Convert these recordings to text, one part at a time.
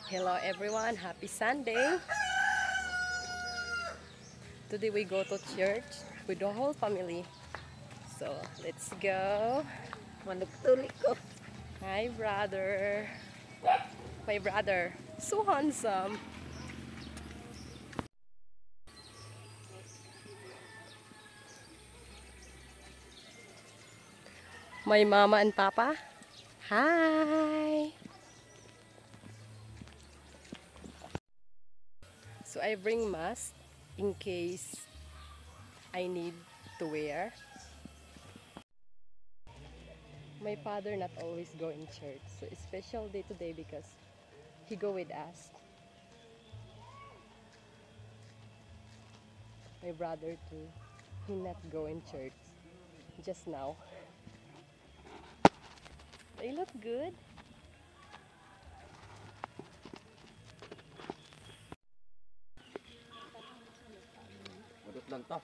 Hello everyone, happy Sunday. Today we go to church with the whole family. So let's go. Manugtuli ko. Hi brother. My brother, so handsome. My mama and papa. Hi. So I bring mask in case I need to wear. My father not always go in church, so it's special day today because he go with us. My brother too, he not go in church just now. They look good. Madot lang to.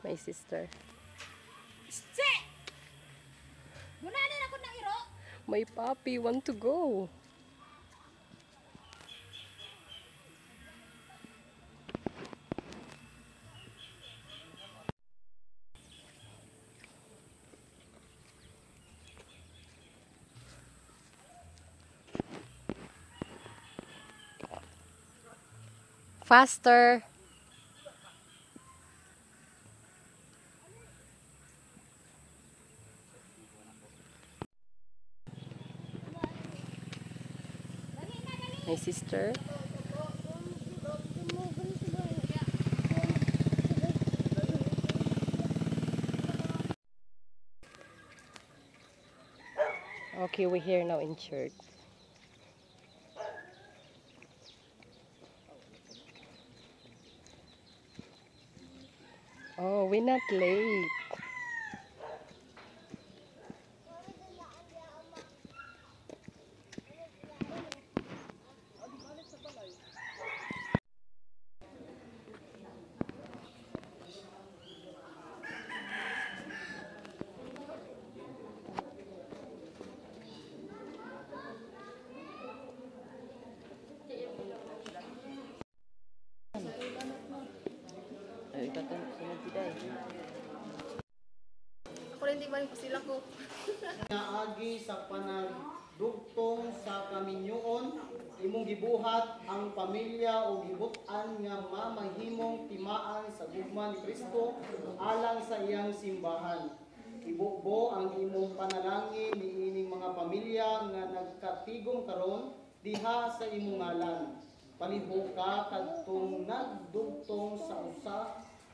My sister. My puppy want to go. Faster. My sister. Okay, we're here now in church. Oh, we're not late. Ay, katong sunod kita eh. Ako rin di ba yung sila ko? Naagi sa panagdugtong sa kaminyoon, imong gibuhat ang pamilya o gibutan nga mamahimong timaan sa gugma ni Kristo alang sa iyang simbahan. Ibubo ang imong panalangin ni ining mga pamilya nga nagkatigom karon diha sa imong ngalan. Palihog ka kadtong nagdugtong sa usa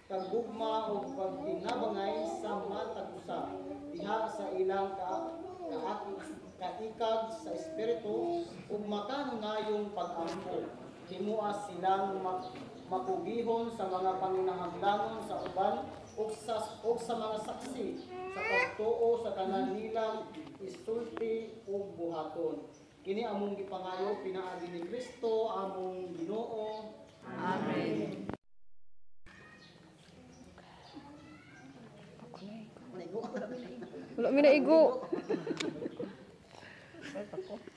kagugma o pagtinabangay sa matag usa diha sa ilang kaikag sa espiritu ug makanunayong pag-ampo. Himua silang makugihon sa mga panginahanglanon sa uban ug sa mga saksi sa pagtuo sa tanan nilang isulti ug buhaton. Kini among gipangayo pinaagi ni Kristo among Ginoo. Amen. Wala mi na igo.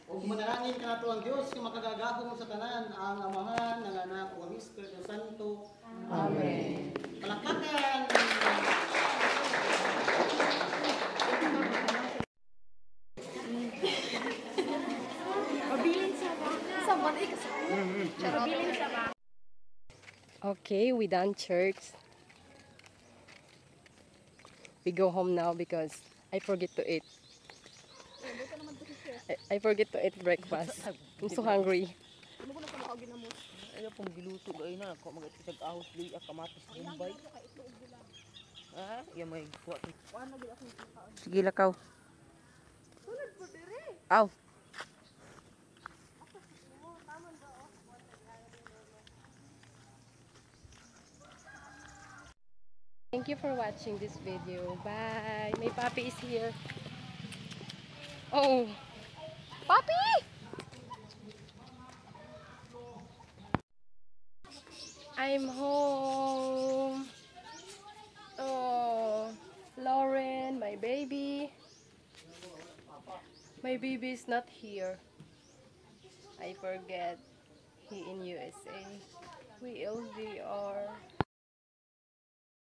Ug manalangin ka nato ang Dios nga makagagahom sa tanan, ang Amahan, ang Anak, ug ang Espiritu Santo. Amen. Palakpakan. Mabilin sa ba? Sa ba? Mabilin sa ba? Okay, we done church. We go home now because I forget to eat. I forget to eat breakfast. I'm so hungry. Ano ko na pala ako ginamos? Ano pong giluto ay na ako magatag ahos li kamatis Bombay. Ah, ya may kuha. Sige lakaw. Sunod po dire. Aw. Thank you for watching this video. Bye. My puppy is here. Oh, puppy! I'm home. Oh, Lauren, my baby. My baby is not here. I forget he in USA. We LDR.